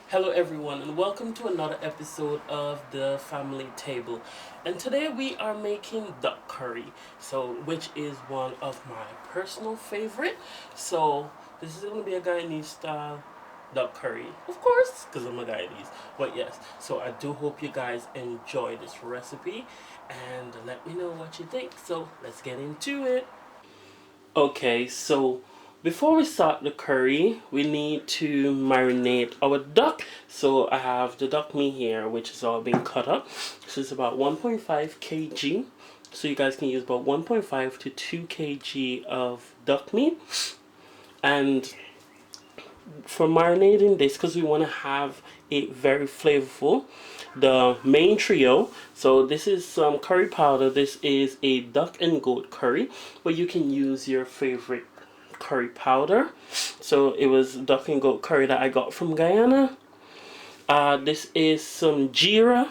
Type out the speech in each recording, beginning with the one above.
Hello everyone and welcome to another episode of the family table, and today we are making duck curry, which is one of my personal favorite. So this is going to be a Guyanese style duck curry, of course, because I'm a Guyanese. But yes, so I do hope you guys enjoy this recipe and let me know what you think. So let's get into it. Okay, so before we start the curry, we need to marinate our duck. So I have the duck meat here, which is all being cut up. This is about 1.5 kg. So you guys can use about 1.5 to 2 kg of duck meat. And for marinating this, because we want to have it very flavorful, the main trio, so this is some curry powder. This is a duck and goat curry, but you can use your favorite curry powder. So it was duck and goat curry that I got from Guyana. This is some Geera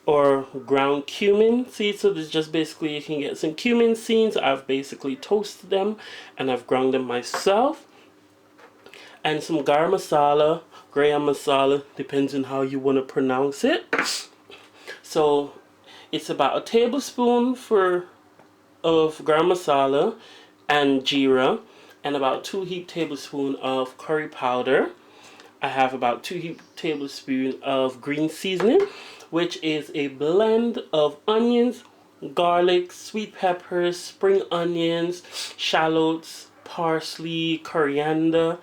or ground cumin seeds. So this just basically, you can get some cumin seeds. I've basically toasted them and I've ground them myself. And some garam masala, gram masala, depends on how you want to pronounce it. So it's about a tablespoon of garam masala and jeera, and about 2 heaped tablespoons of curry powder. I have about 2 heaped tablespoons of green seasoning, which is a blend of onions, garlic, sweet peppers, spring onions, shallots, parsley, coriander,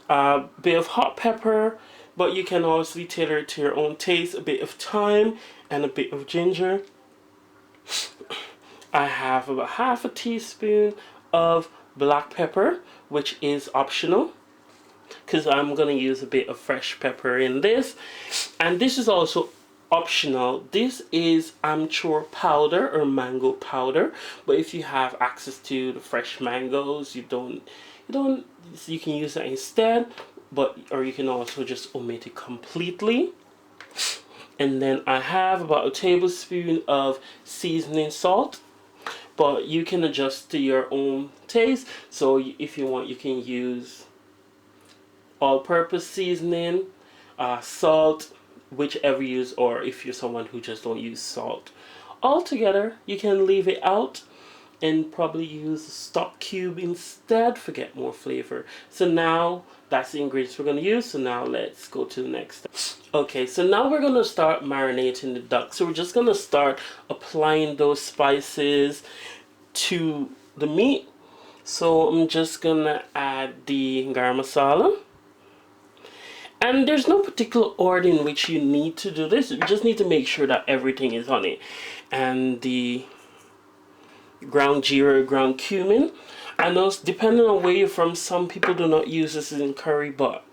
a bit of hot pepper, but you can also tailor it to your own taste, a bit of thyme, and a bit of ginger. I have about half a teaspoon of black pepper, which is optional because I'm going to use a bit of fresh pepper in this. And this is also optional. This is Amchor powder or mango powder, but if you have access to the fresh mangoes, you can use that instead, or you can also just omit it completely. And then I have about a tablespoon of seasoning salt, but you can adjust to your own taste. So if you want, you can use all-purpose seasoning, salt, whichever you use, or if you're someone who just don't use salt altogether, you can leave it out and probably use a stock cube instead for get more flavor. So now that's the ingredients we're going to use. So now let's go to the next step. Okay, so now we're going to start marinating the duck. So we're just going to start applying those spices to the meat. So I'm just going to add the garam masala. And there's no particular order in which you need to do this. You just need to make sure that everything is on it. And the ground jeera, ground cumin. I know depending on where you're from, some people do not use this in curry, but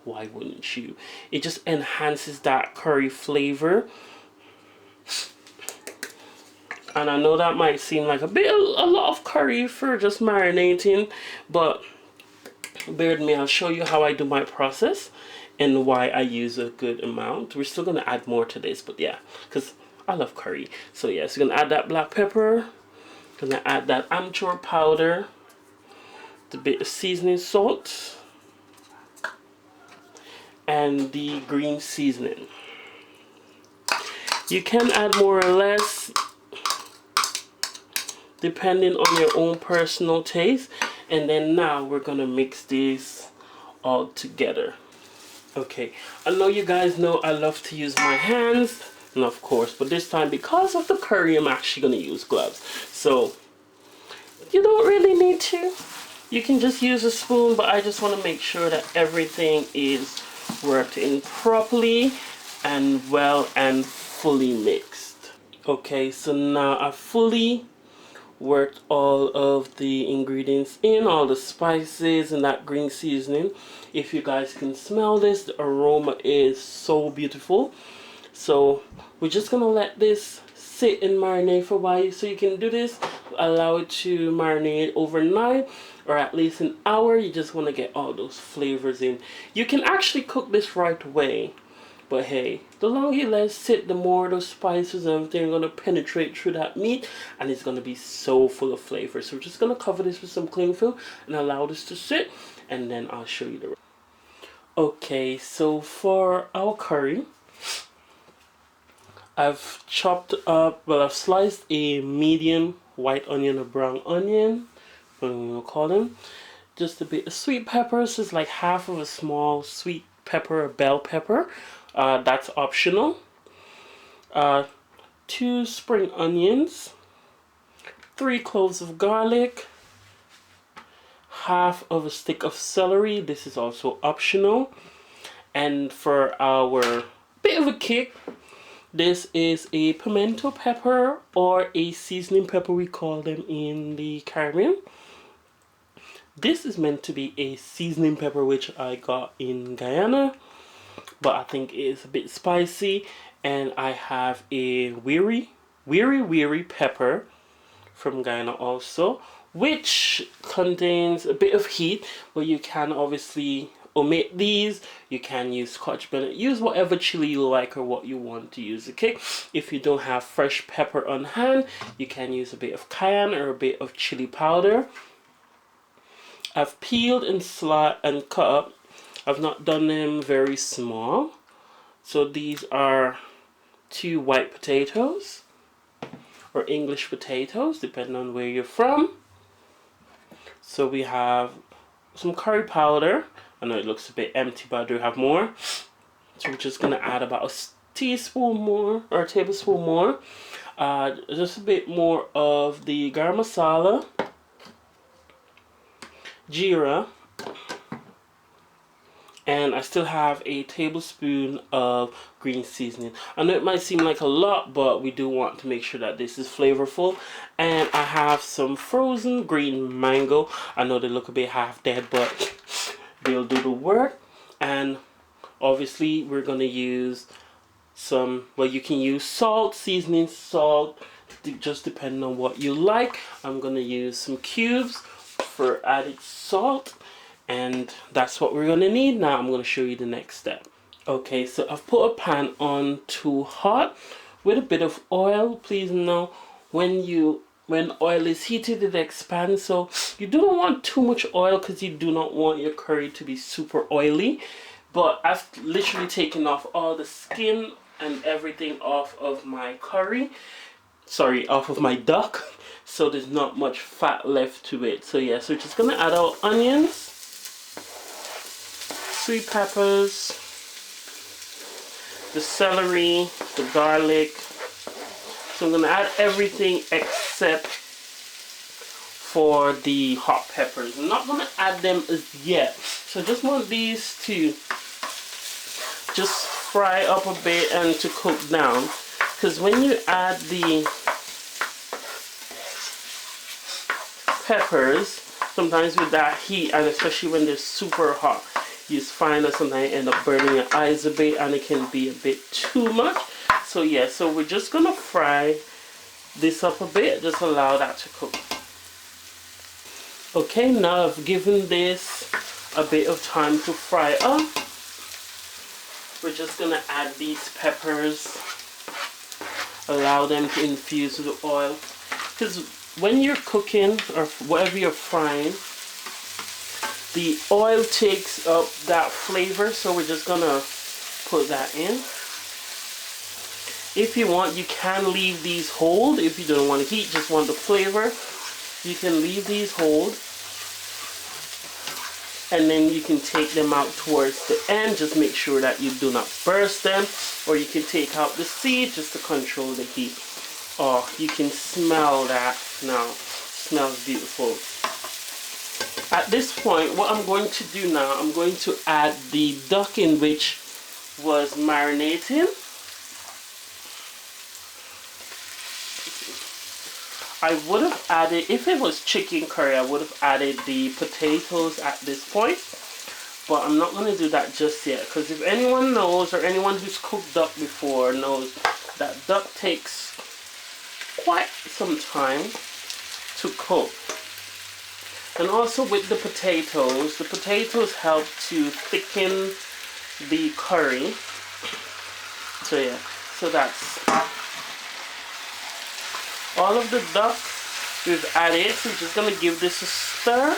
why wouldn't you? It just enhances that curry flavor. And I know that might seem like a lot of curry for just marinating, but bear with me, I'll show you how I do my process and why I use a good amount. We're still going to add more to this, but yeah, because I love curry. So yes, we're going to add that black pepper. Gonna add that Amchor powder, the bit of seasoning salt, and the green seasoning. You can add more or less depending on your own personal taste. And then now we're gonna mix these all together. Okay, I know you guys know I love to use my hands, and of course, but this time because of the curry, I'm actually gonna use gloves. So you don't really need to. You can just use a spoon, but I just want to make sure that everything is worked in properly and well and fully mixed. Okay, so now I've fully worked all of the ingredients in, all the spices and that green seasoning. If you guys can smell this, the aroma is so beautiful. So we're just gonna let this sit and marinate for a while. So you can do this, allow it to marinate overnight or at least an hour. You just want to get all those flavors in. You can actually cook this right away, but hey, the longer you let it sit, the more those spices and everything are going to penetrate through that meat, and it's going to be so full of flavor. So we're just going to cover this with some cling film and allow this to sit, and then I'll show you the rest. Okay, so for our curry, I've chopped up, well, I've sliced a medium white onion or brown onion, whatever you want to call them. Just a bit of sweet pepper, so it's like half of a small sweet pepper or bell pepper. That's optional. Uh, 2 spring onions, 3 cloves of garlic, half of a stick of celery. This is also optional. And for our bit of a kick, this is a pimento pepper or a seasoning pepper, we call them in the Caribbean. This is meant to be a seasoning pepper which I got in Guyana, but I think it's a bit spicy. And I have a Wri Wri Pepper from Guyana also, which contains a bit of heat, but you can obviously omit these. You can use Scotch bonnet, use whatever chili you like or what you want to use. Okay, if you don't have fresh pepper on hand, you can use a bit of cayenne or a bit of chili powder. I've peeled and sliced and cut up. I've not done them very small. So these are 2 white potatoes or English potatoes, depending on where you're from. So we have some curry powder. I know it looks a bit empty, but I do have more. So we're just gonna add about a teaspoon more or a tablespoon more. Just a bit more of the garam masala, Geera, and I still have a tablespoon of green seasoning. I know it might seem like a lot, but we do want to make sure that this is flavorful. And I have some frozen green mango. I know they look a bit half dead, but they'll do the work. And obviously we're gonna use some, well, you can use salt, seasoning salt, just depending on what you like. I'm gonna use some cubes for added salt, and that's what we're gonna need. Now I'm gonna show you the next step. Okay, so I've put a pan on to hot with a bit of oil. Please know when oil is heated, it expands, so you do not want too much oil because you do not want your curry to be super oily. But I've literally taken off all the skin and everything off of my curry, sorry, off of my duck, so there's not much fat left to it. So yeah, so we're just gonna add our onions, sweet peppers, the celery, the garlic. So I'm gonna add everything except for the hot peppers. I'm not gonna add them as yet, so I just want these to just fry up a bit and to cook down, because when you add the peppers, sometimes with that heat, and especially when they're super hot, you find that sometimes you end up burning your eyes a bit and it can be a bit too much. So yeah, so we're just gonna fry this up a bit, just allow that to cook. Okay, now I've given this a bit of time to fry up. We're just gonna add these peppers, allow them to infuse with the oil, because when you're cooking or whatever you're frying, the oil takes up that flavor, so we're just gonna put that in. If you want, you can leave these whole. If you don't want to heat, just want the flavor, you can leave these whole, and then you can take them out towards the end. Just make sure that you do not burst them, or you can take out the seed just to control the heat. Oh, you can smell that now. It smells beautiful. At this point, what I'm going to do now, I'm going to add the duck in which was marinating. I would have added, if it was chicken curry, I would have added the potatoes at this point. But I'm not going to do that just yet, because if anyone knows, or anyone who's cooked duck before knows, that duck takes quite some time to cook. And also with the potatoes help to thicken the curry. So yeah, so that's all of the duck we've added. So we're just gonna give this a stir,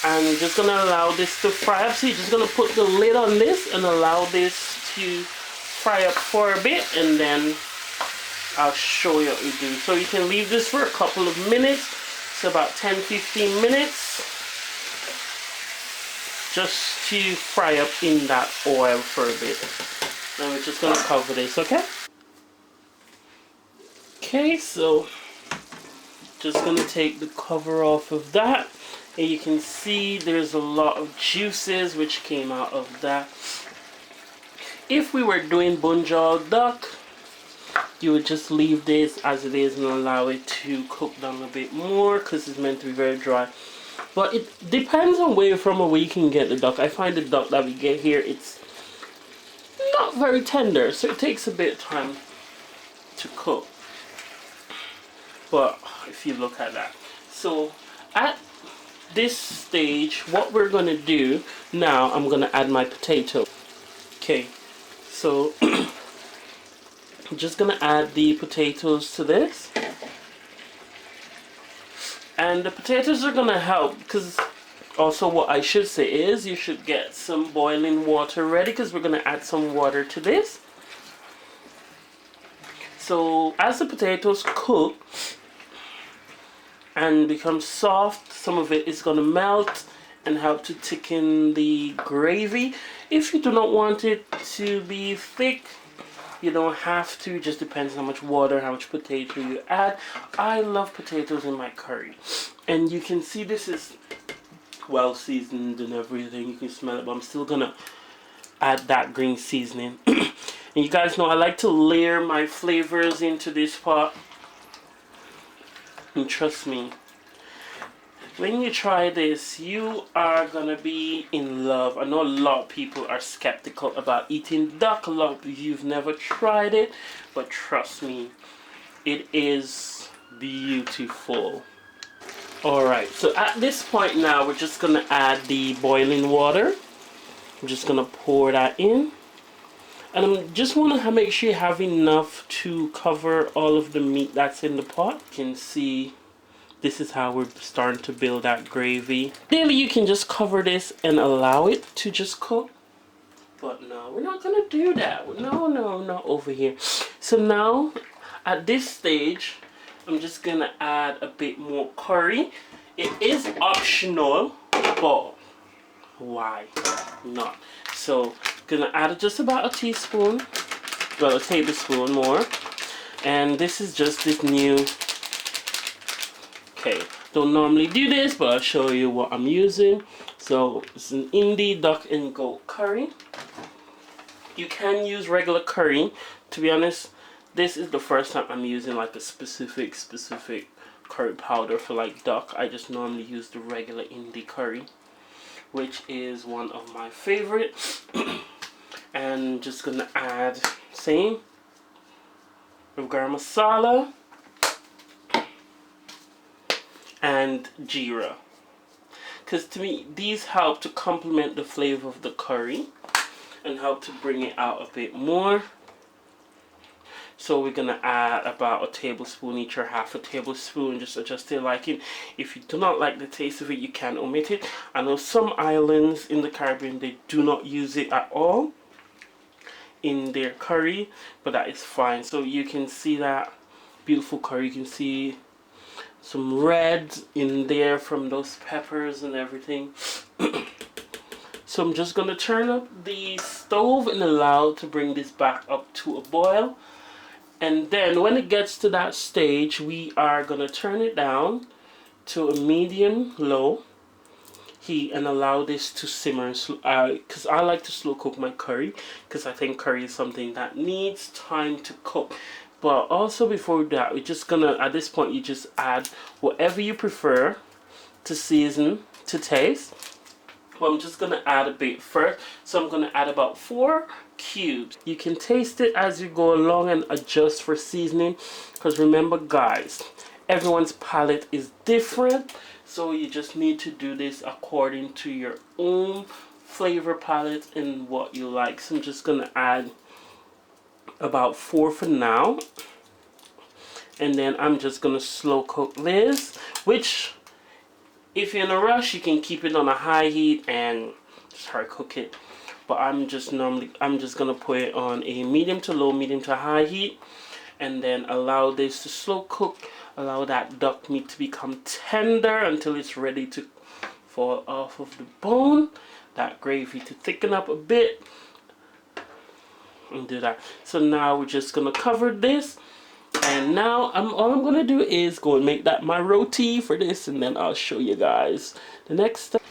and I'm just gonna allow this to fry up. So you're just gonna put the lid on this and allow this to fry up for a bit, and then I'll show you what we do. So you can leave this for a couple of minutes. It's about 10-15 minutes, just to fry up in that oil for a bit. Now we're just gonna cover this, okay? Okay, so just gonna take the cover off of that, and you can see there's a lot of juices which came out of that. If we were doing bunjal duck, you would just leave this as it is and allow it to cook down a bit more, because it's meant to be very dry. But it depends on where you're from or where you can get the duck. I find the duck that we get here, it's not very tender, so it takes a bit of time to cook. But if you look at that, so at this stage, what we're gonna do now, I'm gonna add my potato. Okay, so I'm just gonna add the potatoes to this, and the potatoes are gonna help, because also what I should say is you should get some boiling water ready, because we're gonna add some water to this. So as the potatoes cook and become soft, some of it is going to melt and help to thicken the gravy. If you do not want it to be thick, you don't have to. It just depends how much water, how much potato you add. I love potatoes in my curry, and you can see this is well seasoned and everything. You can smell it, but I'm still gonna add that green seasoning. And you guys know I like to layer my flavors into this pot. And trust me, when you try this, you are gonna be in love. I know a lot of people are skeptical about eating duck. A lot of you've never tried it, but trust me, it is beautiful. Alright, so at this point now, we're just gonna add the boiling water. I'm just gonna pour that in. And I just want to make sure you have enough to cover all of the meat that's in the pot. You can see this is how we're starting to build that gravy. Really, you can just cover this and allow it to just cook. But no, we're not going to do that. No, not over here. So now, at this stage, I'm just going to add a bit more curry. It is optional, but why not? So gonna add just about a teaspoon, well, a tablespoon more, and this is just this new, okay, don't normally do this, but I'll show you what I'm using. So it's an Indie duck and goat curry. You can use regular curry. To be honest, this is the first time I'm using like a specific curry powder for like duck. I just normally use the regular Indie curry, which is one of my favorites. And just gonna add same with garam masala and Geera, because to me these help to complement the flavor of the curry and help to bring it out a bit more. So we're gonna add about a tablespoon each, or half a tablespoon, just adjust to your liking. If you do not like the taste of it, you can omit it. I know some islands in the Caribbean, they do not use it at all in their curry, but that is fine. So you can see that beautiful curry. You can see some red in there from those peppers and everything. So I'm just gonna turn up the stove and allow it to bring this back up to a boil. And then when it gets to that stage, we are gonna turn it down to a medium low heat and allow this to simmer, because I like to slow cook my curry, because I think curry is something that needs time to cook. But also before that, we're just gonna, at this point, you just add whatever you prefer to season to taste. Well, I'm just gonna add a bit first, so I'm gonna add about 4 cubes. You can taste it as you go along and adjust for seasoning, because remember guys, everyone's palate is different. So you just need to do this according to your own flavor palette and what you like. So I'm just going to add about 4 for now. And then I'm just going to slow cook this, which If you're in a rush, you can keep it on a high heat and start cook it. But I'm just gonna put it on a medium to low, medium to high heat, and then allow this to slow cook. Allow that duck meat to become tender until it's ready to fall off of the bone. That gravy to thicken up a bit, and do that. So now we're just gonna cover this, and now all I'm gonna do is go and make that my roti for this, and then I'll show you guys the next step.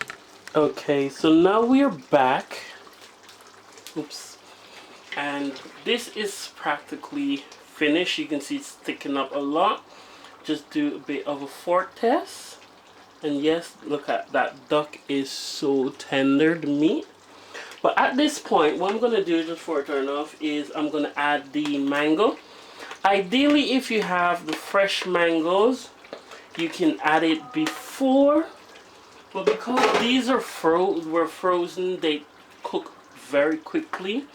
Okay, so now we are back. Oops. And this is practically finished. You can see it's thickened up a lot. Just do a bit of a fork test, and yes, look at that, duck is so tender, the meat. But at this point, what I'm going to do just before I turn off is I'm going to add the mango. Ideally, if you have the fresh mangoes, you can add it before. But because these are were frozen, they cook very quickly.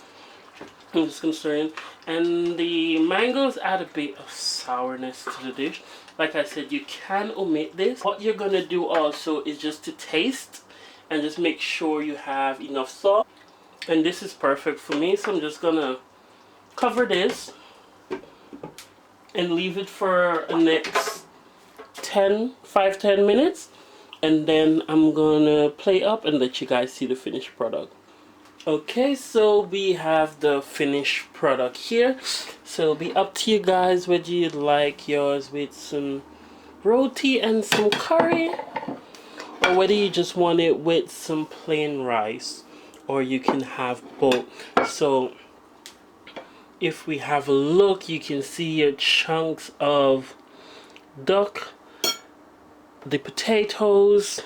I'm just concerned. And the mangoes add a bit of sourness to the dish. Like I said, you can omit this. What you're going to do also is just to taste and just make sure you have enough salt. And this is perfect for me, so I'm just going to cover this and leave it for the next 5-10 minutes. And then I'm going to plate up and let you guys see the finished product. Okay, so we have the finished product here. So it'll be up to you guys whether you'd like yours with some roti and some curry, or whether you just want it with some plain rice, or you can have both. So if we have a look, you can see your chunks of duck, the potatoes,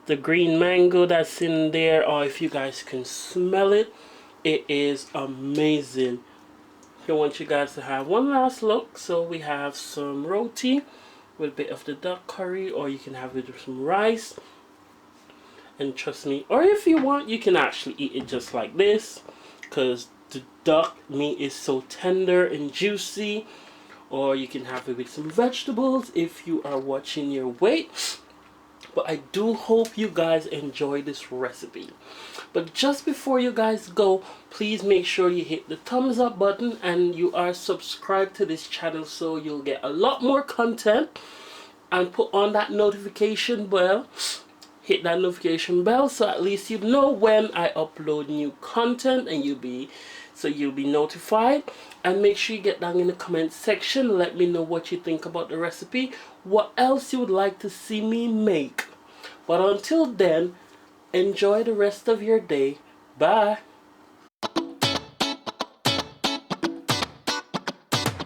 the green mango that's in there, or if you guys can smell it, it is amazing. I want you guys to have one last look. So we have some roti with a bit of the duck curry, or you can have it with some rice. And trust me, or if you want, you can actually eat it just like this, because the duck meat is so tender and juicy. Or you can have it with some vegetables if you are watching your weight. But I do hope you guys enjoy this recipe. But just before you guys go, please make sure you hit the thumbs up button and you are subscribed to this channel, so you'll get a lot more content. And put on that notification bell. Hit that notification bell so at least you know when I upload new content, and you'll be notified. And make sure you get down in the comment section, let me know what you think about the recipe, what else you would like to see me make. But until then, enjoy the rest of your day. Bye.